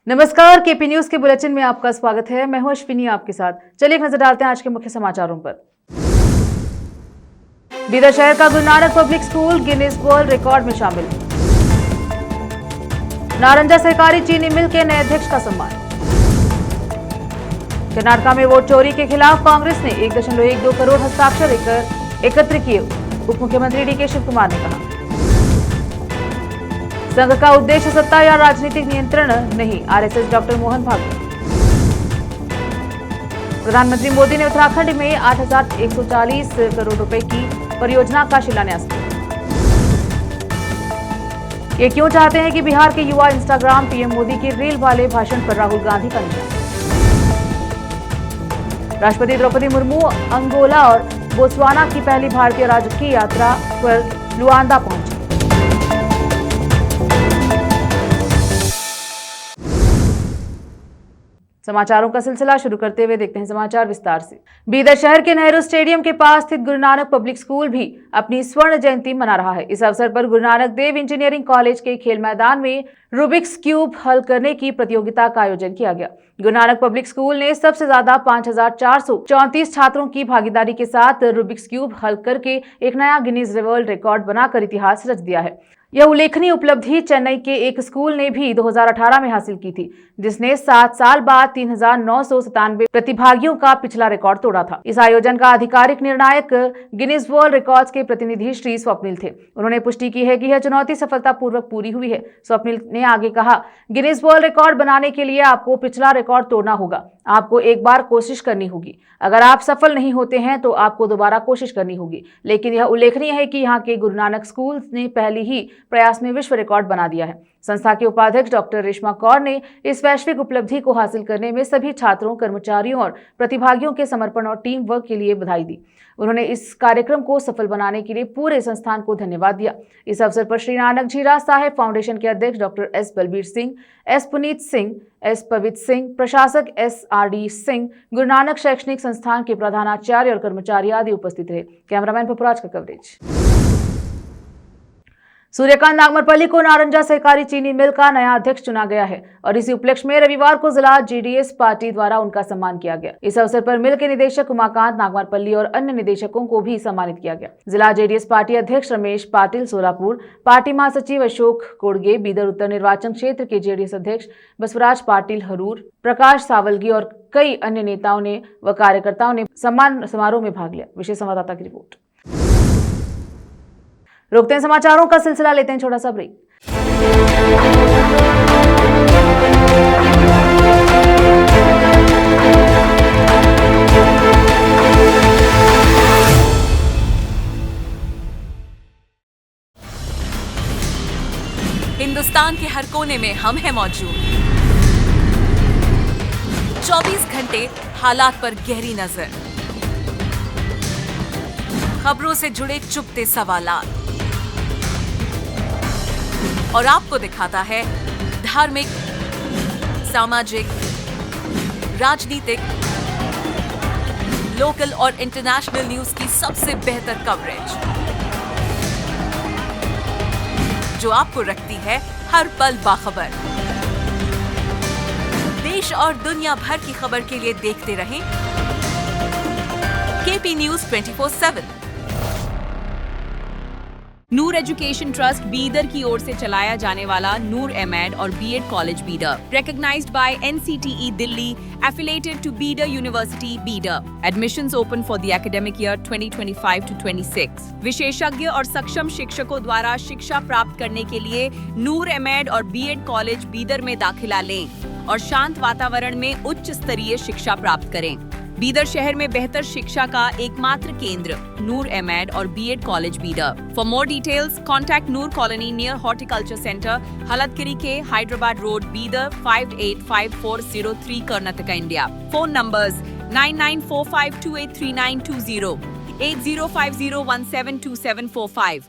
नमस्कार, KP news के bulletin में आपका स्वागत है। मैं हूं अश्विनी आपके साथ। चलिए एक नजर डालते हैं आज के मुख्य समाचारों पर। बीदर शहर का Guru Nanak public school Guinness world record में शामिल। नारंजा सहकारी चीनी मिल के नए अध्यक्ष का सम्मान। कर्नाटक में वोट चोरी के खिलाफ कांग्रेस ने 1.12 करोड़ हस्ताक्षर एकत्र किए, उप मुख्यमंत्री डीके शिव कुमार ने कहा। संघ का उद्देश्य सत्ता या राजनीतिक नियंत्रण नहीं, आरएसएस डॉक्टर मोहन भागवत। प्रधानमंत्री मोदी ने उत्तराखंड में 8,140 करोड़ रुपए की परियोजना का शिलान्यास किया। ये क्यों चाहते हैं कि बिहार के युवा इंस्टाग्राम पीएम मोदी के रील वाले भाषण पर राहुल गांधी का निशान। राष्ट्रपति द्रौपदी मुर्मू अंगोला और बोत्सवाना की पहली भारतीय राजकीय यात्रा पर लुआंडा पहुंची। समाचारों का सिलसिला शुरू करते हुए देखते हैं समाचार विस्तार से। बीदर शहर के नेहरू स्टेडियम के पास स्थित गुरु नानक पब्लिक स्कूल भी अपनी स्वर्ण जयंती मना रहा है। इस अवसर पर गुरु नानक देव इंजीनियरिंग कॉलेज के खेल मैदान में रूबिक्स क्यूब हल करने की प्रतियोगिता का आयोजन किया गया। गुरु नानक पब्लिक स्कूल ने सबसे ज्यादा 5,434 छात्रों की भागीदारी के साथ रूबिक्स क्यूब हल करके एक नया गिनीज वर्ल्ड रिकॉर्ड बनाकर इतिहास रच दिया है। यह उल्लेखनीय उपलब्धि चेन्नई के एक स्कूल ने भी 2018 में हासिल की थी, जिसने 7 साल बाद 3,997 प्रतिभागियों का पिछला रिकॉर्ड तोड़ा था। इस आयोजन का आधिकारिक निर्णायक गिनीज वर्ल्ड रिकॉर्ड्स के प्रतिनिधि श्री स्वप्निल थे। उन्होंने पुष्टि की है कि यह चुनौती सफलतापूर्वक पूरी हुई है। स्वप्निल ने आगे कहा, गिनीज वर्ल्ड रिकॉर्ड बनाने के लिए आपको पिछला रिकॉर्ड तोड़ना होगा। आपको एक बार कोशिश करनी होगी। अगर आप सफल नहीं होते हैं तो आपको दोबारा कोशिश करनी होगी। लेकिन यह उल्लेखनीय है कि यहाँ के गुरु नानक स्कूल ने पहले ही प्रयास में विश्व रिकॉर्ड बना दिया है। संस्था के उपाध्यक्ष डॉक्टर रेशमा कौर ने इस वैश्विक उपलब्धि को हासिल करने में सभी छात्रों, कर्मचारियों और प्रतिभागियों के समर्पण और टीम वर्क के लिए बधाई दी। उन्होंने इस कार्यक्रम को सफल बनाने के लिए पूरे संस्थान को धन्यवाद दिया। इस अवसर पर श्री नानक झीरा साहेब फाउंडेशन के अध्यक्ष doctor S Balbir Singh, S Puneet Singh, S पवित्र सिंह, प्रशासक S R D Singh, Guru Nanak शैक्षणिक संस्थान के प्रधानाचार्य और कर्मचारी आदि उपस्थित रहे। कैमरामैन पपुराज का कवरेज। सूर्यकांत नागमरपल्ली को नारंजा सहकारी चीनी मिल का नया अध्यक्ष चुना गया है और इसी उपलक्ष्य में रविवार को जिला जेडीएस पार्टी द्वारा उनका सम्मान किया गया। इस अवसर पर मिल के निदेशक उमाकांत नागमरपल्ली और अन्य निदेशकों को भी सम्मानित किया गया। जिला जेडीएस पार्टी अध्यक्ष रमेश पाटिल सोलापुर, पार्टी महासचिव अशोक कोड़गे बीदर उत्तर निर्वाचन क्षेत्र के जेडीएस अध्यक्ष बसवराज पाटिल हरूर, प्रकाश सावलगी और कई अन्य नेताओं ने व कार्यकर्ताओं ने सम्मान समारोह में भाग लिया। विशेष संवाददाता की रिपोर्ट। रोकते हैं समाचारों का सिलसिला, लेते हैं छोटा सा ब्रेक। हिंदुस्तान के हर कोने में हम हैं मौजूद। 24 घंटे हालात पर गहरी नजर, खबरों से जुड़े चुपते सवालात और आपको दिखाता है धार्मिक, सामाजिक, राजनीतिक, लोकल और इंटरनेशनल न्यूज की सबसे बेहतर कवरेज, जो आपको रखती है हर पल बाखबर। देश और दुनिया भर की खबर के लिए देखते रहें KP news 24/7। Noor education trust Bidar की ओर से चलाया जाने वाला नूर एमएड और BEd college Bidar, recognized by NCTE Delhi, affiliated to Bidar University, Bidar. Admissions open for the academic year 2025 to 26. विशेषज्ञ और सक्षम शिक्षकों द्वारा शिक्षा प्राप्त करने के लिए नूर एमएड और बीएड कॉलेज बीदर में दाखिला लें और शांत वातावरण में उच्च स्तरीय शिक्षा प्राप्त करें। बीदर शहर में बेहतर शिक्षा का एकमात्र केंद्र नूर एमएड और BEd college Bidar. For more details contact Noor colony near horticulture centre, Haladgiri के Hyderabad road, Bidar 585403 Karnataka, India. Phone numbers 9945283920, 8050172745।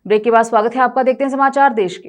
Break के बाद स्वागत है आपका। देखते हैं समाचार देश के।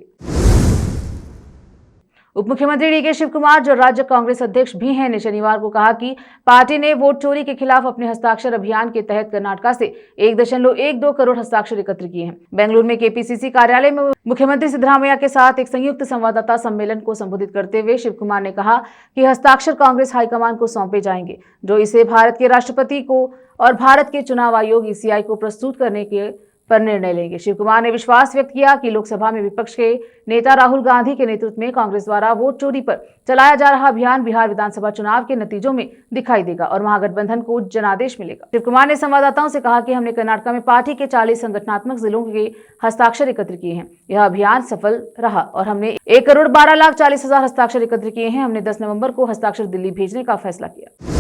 उप मुख्यमंत्री डीके शिव कुमार, जो राज्य कांग्रेस अध्यक्ष भी हैं, ने शनिवार को कहा कि पार्टी ने वोट चोरी के खिलाफ अपने हस्ताक्षर अभियान के तहत कर्नाटक से 1.12 करोड़ हस्ताक्षर एकत्र किए हैं। बेंगलुरु में केपीसीसी कार्यालय में मुख्यमंत्री सिद्धरामैया के साथ एक संयुक्त संवाददाता सम्मेलन को संबोधित करते हुए शिव कुमार ने कहा कि हस्ताक्षर कांग्रेस हाईकमान को सौंपे जाएंगे, जो इसे भारत के राष्ट्रपति को और भारत के चुनाव आयोग (ईसीआई) को प्रस्तुत करने के पर निर्णय लेंगे। शिव कुमार ने विश्वास व्यक्त किया कि लोकसभा में विपक्ष के नेता राहुल गांधी के नेतृत्व में कांग्रेस द्वारा वोट चोरी पर चलाया जा रहा अभियान बिहार विधानसभा चुनाव के नतीजों में दिखाई देगा और महागठबंधन को जनादेश मिलेगा। शिव कुमार ने संवाददाताओं से कहा कि हमने कर्नाटक में पार्टी के 40 संगठनात्मक जिलों के हस्ताक्षर एकत्र किए हैं। यह अभियान सफल रहा और हमने 1,12,40,000 हस्ताक्षर एकत्र किए हैं। हमने 10 नवंबर को हस्ताक्षर दिल्ली भेजने का फैसला किया।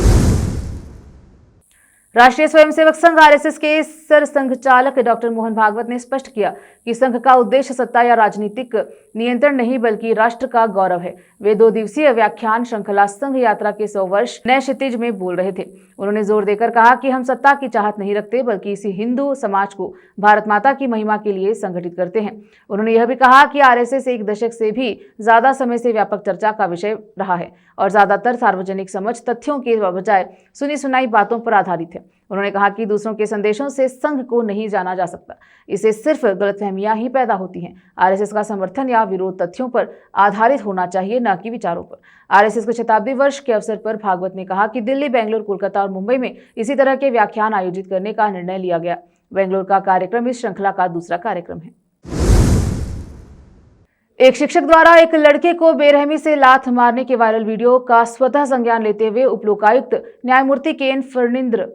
राष्ट्रीय स्वयंसेवक संघ आरएसएस के सरसंघचालक डॉक्टर मोहन भागवत ने स्पष्ट किया कि संघ का उद्देश्य सत्ता या राजनीतिक नियंत्रण नहीं, बल्कि राष्ट्र का गौरव है। वे 2 दिवसीय व्याख्यान श्रृंखला संघ यात्रा के 100 वर्ष नए क्षितिज में बोल रहे थे। उन्होंने जोर देकर कहा कि हम सत्ता की चाहत नहीं रखते, बल्कि इसी हिंदू समाज को भारत माता की महिमा के लिए संगठित करते हैं। उन्होंने यह भी कहा कि आरएसएस 1 दशक से भी ज्यादा समय से व्यापक चर्चा का विषय रहा है और ज्यादातर सार्वजनिक समझ तथ्यों के बजाय सुनी सुनाई बातों पर आधारित है। उन्होंने कहा कि दूसरों के संदेशों से संघ को नहीं जाना जा सकता, इससे सिर्फ गलतफहमियां ही पैदा होती हैं। आरएसएस का समर्थन या विरोध तथ्यों पर आधारित होना चाहिए, न कि विचारों पर। आरएसएस के शताब्दी वर्ष के अवसर पर भागवत ने कहा कि दिल्ली, बेंगलुरु, कोलकाता और मुंबई में इसी तरह के व्याख्यान आयोजित करने का निर्णय लिया गया। बेंगलुरु का कार्यक्रम इस श्रृंखला का दूसरा कार्यक्रम है। एक शिक्षक द्वारा एक लड़के को बेरहमी से लात मारने के वायरल वीडियो का स्वतः संज्ञान लेते हुए उपलोकायुक्त न्यायमूर्ति केएन फर्नींद्र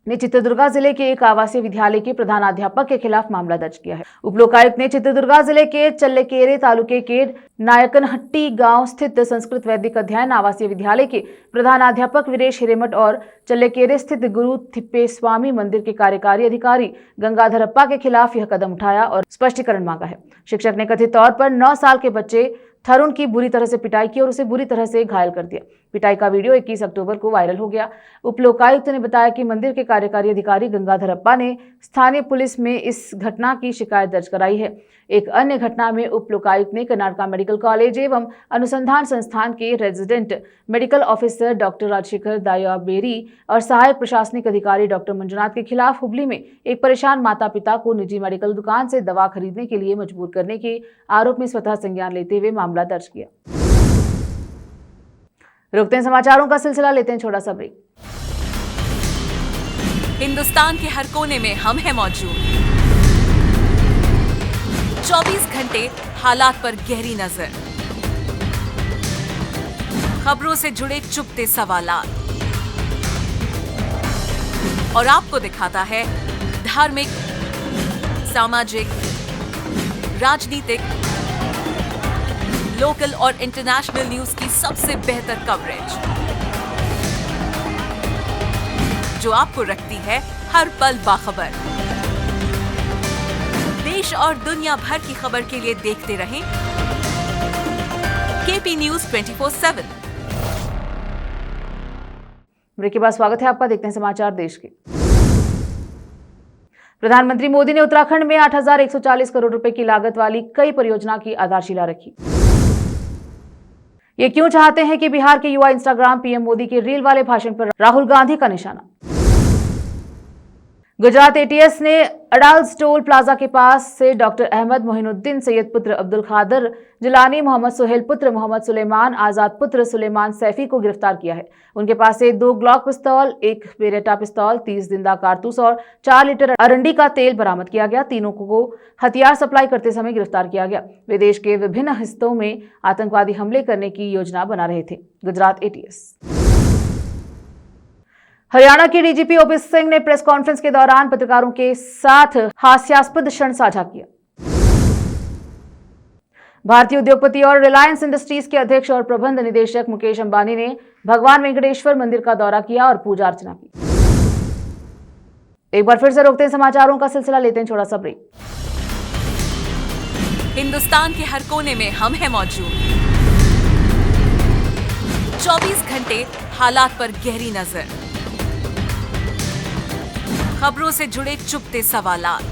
ने चित्रदुर्गा जिले के एक आवासीय विद्यालय के प्रधानाध्यापक के खिलाफ मामला दर्ज किया है। उपलोकायुक्त ने चित्रदुर्गा जिले के चल्लेकेरे तालुके के नायकनहट्टी गांव स्थित संस्कृत वैदिक अध्ययन आवासीय विद्यालय के प्रधानाध्यापक वीरेश हिरेमठ और चल्लेकेरे स्थित गुरु थिप्पेस्वामी मंदिर के कार्यकारी अधिकारी गंगाधरप्पा के खिलाफ यह कदम उठाया और स्पष्टीकरण मांगा है। शिक्षक ने कथित तौर पर 9 साल के बच्चे थरुण की बुरी तरह से पिटाई की और उसे बुरी तरह से घायल कर दिया। पिटाई का वीडियो 21 अक्टूबर को वायरल हो गया। उपलोकायुक्त ने बताया कि मंदिर के कार्यकारी अधिकारी गंगाधरप्पा ने स्थानीय पुलिस में इस घटना की शिकायत दर्ज कराई है। एक अन्य घटना में उपलोकायुक्त ने कर्नाटक मेडिकल कॉलेज एवं अनुसंधान संस्थान के resident medical officer doctor Rajashekhar Dayaberi और सहायक प्रशासनिक अधिकारी डॉक्टर मंजुनाथ के खिलाफ हुबली में एक परेशान माता पिता को निजी मेडिकल दुकान से दवा खरीदने के लिए मजबूर करने के आरोप में स्वतः संज्ञान लेते हुए मामला दर्ज किया। रुकते हैं समाचारों का सिलसिला, लेते हैं छोटा सा ब्रेक। हिंदुस्तान के हर कोने में हम हैं मौजूद। 24 घंटे हालात पर गहरी नजर, खबरों से जुड़े चुपते सवालात और आपको दिखाता है धार्मिक, सामाजिक, राजनीतिक, लोकल और इंटरनेशनल न्यूज की सबसे बेहतर कवरेज, जो आपको रखती है हर पल बाखबर। देश और दुनिया भर की खबर के लिए देखते रहें केपी न्यूज 24/7। ब्रेक के बाद स्वागत है आपका। देखते हैं समाचार देश के। प्रधानमंत्री मोदी ने उत्तराखंड में 8,140 करोड़ रुपए की लागत वाली कई परियोजना की आधारशिला रखी। ये क्यों चाहते हैं कि बिहार के युवा इंस्टाग्राम पीएम मोदी के रील वाले भाषण पर राहुल गांधी का निशाना। गुजरात एटीएस ने अडाल्स टोल प्लाजा के पास से डॉक्टर अहमद मोहिनुद्दीन, सैयद पुत्र अब्दुल खादर जिलानी, मोहम्मद सुहेल पुत्र मोहम्मद सुलेमान, आजाद पुत्र सुलेमान सैफी को गिरफ्तार किया है। उनके पास से 2 ग्लॉक पिस्तौल, 1 बेरेटा पिस्तौल, 30 जिंदा कारतूस और 4 लीटर अरंडी का तेल बरामद किया गया। तीनों को हथियार सप्लाई करते समय गिरफ्तार किया गया। वे देश के विभिन्न हिस्सों में आतंकवादी हमले करने की योजना बना रहे थे। गुजरात एटीएस। हरियाणा के डीजीपी ओपी सिंह ने प्रेस कॉन्फ्रेंस के दौरान पत्रकारों के साथ हास्यास्पद क्षण साझा किया। भारतीय उद्योगपति और रिलायंस इंडस्ट्रीज के अध्यक्ष और प्रबंध निदेशक मुकेश अंबानी ने भगवान वेंकटेश्वर मंदिर का दौरा किया और पूजा अर्चना की। एक बार फिर से रोकते हैं समाचारों का सिलसिला, लेते हैं छोटा सा ब्रेक। हिंदुस्तान के हर कोने में हम हैं मौजूद। 24 घंटे हालात पर गहरी नजर, खबरों से जुड़े चुपते सवालात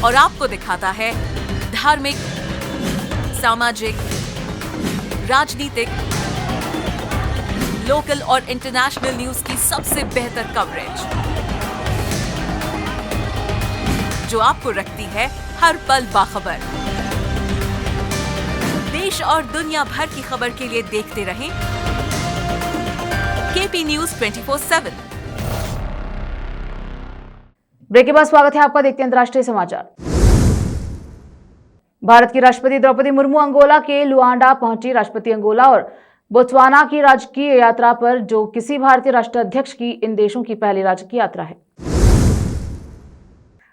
और आपको दिखाता है धार्मिक, सामाजिक, राजनीतिक, लोकल और इंटरनेशनल न्यूज की सबसे बेहतर कवरेज, जो आपको रखती है हर पल बाखबर। देश और दुनिया भर की खबर के लिए देखते रहें केपी न्यूज 24/7। ब्रेक के बाद स्वागत है आपका, देखते हैं अंतर्राष्ट्रीय समाचार। भारत की राष्ट्रपति द्रौपदी मुर्मू अंगोला के लुआंडा पहुंची। राष्ट्रपति अंगोला और बोत्सवाना की राजकीय यात्रा पर, जो किसी भारतीय राष्ट्राध्यक्ष की इन देशों की पहली राजकीय यात्रा है।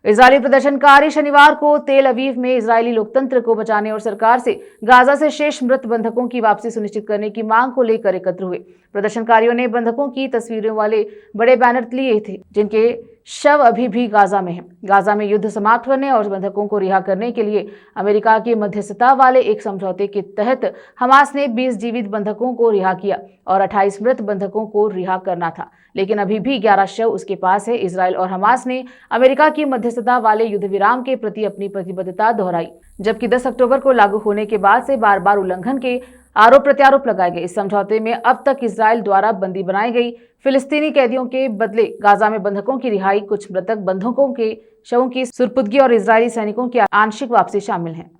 इजरायली प्रदर्शनकारी शनिवार को तेल अवीव में इजरायली लोकतंत्र को बचाने और सरकार से गाजा से शेष मृत बंधकों की वापसी सुनिश्चित करने की मांग को लेकर एकत्र हुए। प्रदर्शनकारियों ने बंधकों की तस्वीरों वाले बड़े बैनर लिए थे, जिनके शव अभी भी गाजा में हैं। गाजा में युद्ध समाप्त करने और बंधकों को रिहा करने के लिए अमेरिका की मध्यस्थता वाले एक समझौते के तहत हमास ने 20 जीवित बंधकों को रिहा किया और 28 मृत बंधकों को रिहा करना था, लेकिन अभी भी 11 शव उसके पास है। इसराइल और हमास ने अमेरिका की मध्यस्थता वाले युद्ध विराम के प्रति अपनी प्रतिबद्धता दोहराई, जबकि 10 अक्टूबर को लागू होने के बाद से बार बार उल्लंघन के आरोप प्रत्यारोप लगाए गए। इस समझौते में अब तक इसराइल द्वारा बंदी बनाई गई फिलिस्तीनी कैदियों के बदले गाजा में बंधकों की रिहाई, कुछ मृतक बंधकों के शवों की सुरपुर्दगी और इजरायली सैनिकों की आंशिक वापसी शामिल है।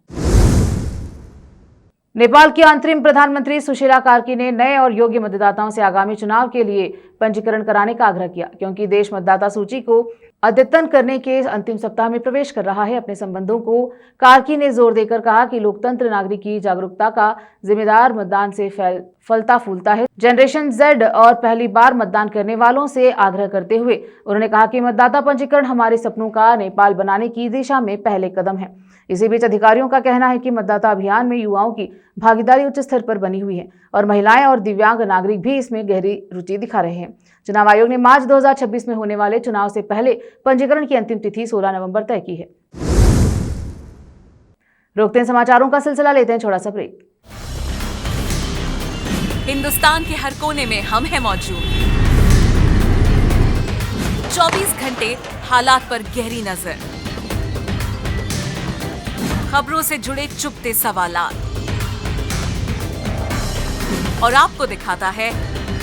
नेपाल की अंतरिम प्रधानमंत्री सुशीला कार्की ने नए और योग्य मतदाताओं से आगामी चुनाव के लिए पंजीकरण कराने का आग्रह किया, क्योंकि देश मतदाता सूची को अद्यतन करने के अंतिम सप्ताह में प्रवेश कर रहा है। अपने संबंधों को कार्की ने जोर देकर कहा कि लोकतंत्र नागरिक की जागरूकता का जिम्मेदार मतदान से फलता फूलता है। जनरेशन जेड और पहली बार मतदान करने वालों से आग्रह करते हुए उन्होंने कहा कि मतदाता पंजीकरण हमारे सपनों का नेपाल बनाने की दिशा में पहले कदम है। इसी बीच अधिकारियों का कहना है कि मतदाता अभियान में युवाओं की भागीदारी उच्च स्तर पर बनी हुई है और महिलाएं और दिव्यांग नागरिक भी इसमें गहरी रुचि दिखा रहे हैं। चुनाव आयोग ने मार्च 2026 में होने वाले चुनाव से पहले पंजीकरण की अंतिम तिथि 16 नवंबर तय की है। रोकते हैं समाचारों का सिलसिला, लेते हैं छोटा सा ब्रेक। हिंदुस्तान के हर कोने में हम हैं मौजूद। 24 घंटे हालात पर गहरी नजर, खबरों से जुड़े चुपते सवालात, और आपको दिखाता है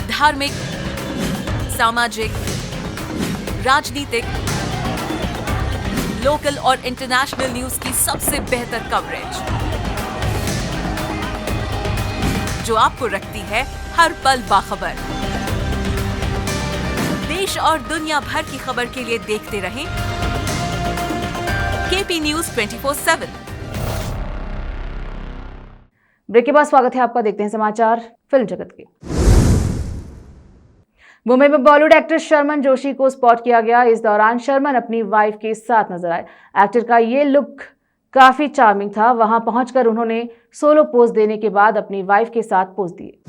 धार्मिक, सामाजिक, राजनीतिक, लोकल और इंटरनेशनल न्यूज की सबसे बेहतर कवरेज, जो आपको रखती है हर पल बाखबर। देश और दुनिया भर की खबर के लिए देखते रहें केपी न्यूज 24/7। ब्रेक के बाद स्वागत है आपका, देखते हैं समाचार फिल्म जगत के। मुंबई में बॉलीवुड एक्टर शर्मन जोशी को स्पॉट किया गया। इस दौरान शर्मन अपनी वाइफ के साथ नजर आए। एक्टर का ये लुक काफी चार्मिंग था। वहां पहुंचकर उन्होंने सोलो पोज देने के बाद अपनी वाइफ के साथ पोज दिए।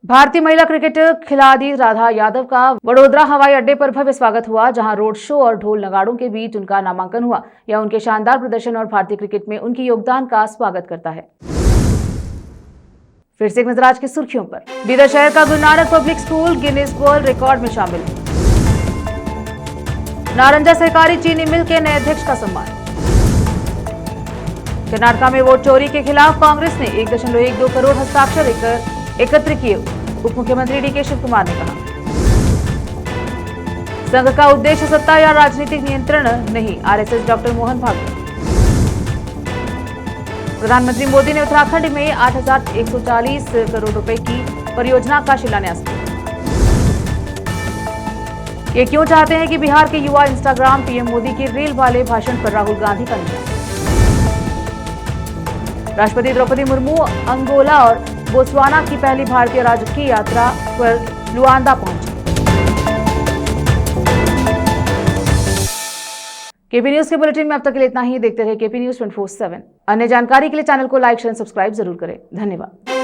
भारतीय महिला क्रिकेटर खिलाड़ी राधा यादव का वडोदरा हवाई अड्डे पर भव्य स्वागत हुआ, जहां रोड शो और ढोल नगाड़ों के बीच उनका नामांकन हुआ। यह उनके शानदार प्रदर्शन और भारतीय क्रिकेट में उनके योगदान का स्वागत करता है। फिर से एक नजर आज की सुर्खियों पर। बीदर शहर का Guru Nanak public school Guinness world record में शामिल। नारंजा सहकारी चीनी मिल के नए अध्यक्ष का सम्मान। कर्नाटक में वोट चोरी के खिलाफ कांग्रेस ने 1.12 करोड़ हस्ताक्षर एकत्र किए, उप मुख्यमंत्री डीके शिव कुमार ने कहा। संघ का उद्देश्य सत्ता या राजनीतिक नियंत्रण नहीं, आरएसएस डॉक्टर मोहन भागवत। प्रधानमंत्री मोदी ने उत्तराखंड में 8,140 करोड़ रुपए की परियोजना का शिलान्यास किया। ये क्यों चाहते हैं कि बिहार के युवा इंस्टाग्राम पीएम मोदी के रील वाले भाषण पर राहुल गांधी का निशान। राष्ट्रपति द्रौपदी मुर्मू अंगोला और बोत्सवाना की पहली भारतीय राजकीय यात्रा पर लुआंडा पहुंची। केपी न्यूज के बुलेटिन में अब तक के लिए इतना ही। देखते रहे केपी न्यूज 24/7। अन्य जानकारी के लिए चैनल को लाइक शेयर सब्सक्राइब जरूर करें। धन्यवाद।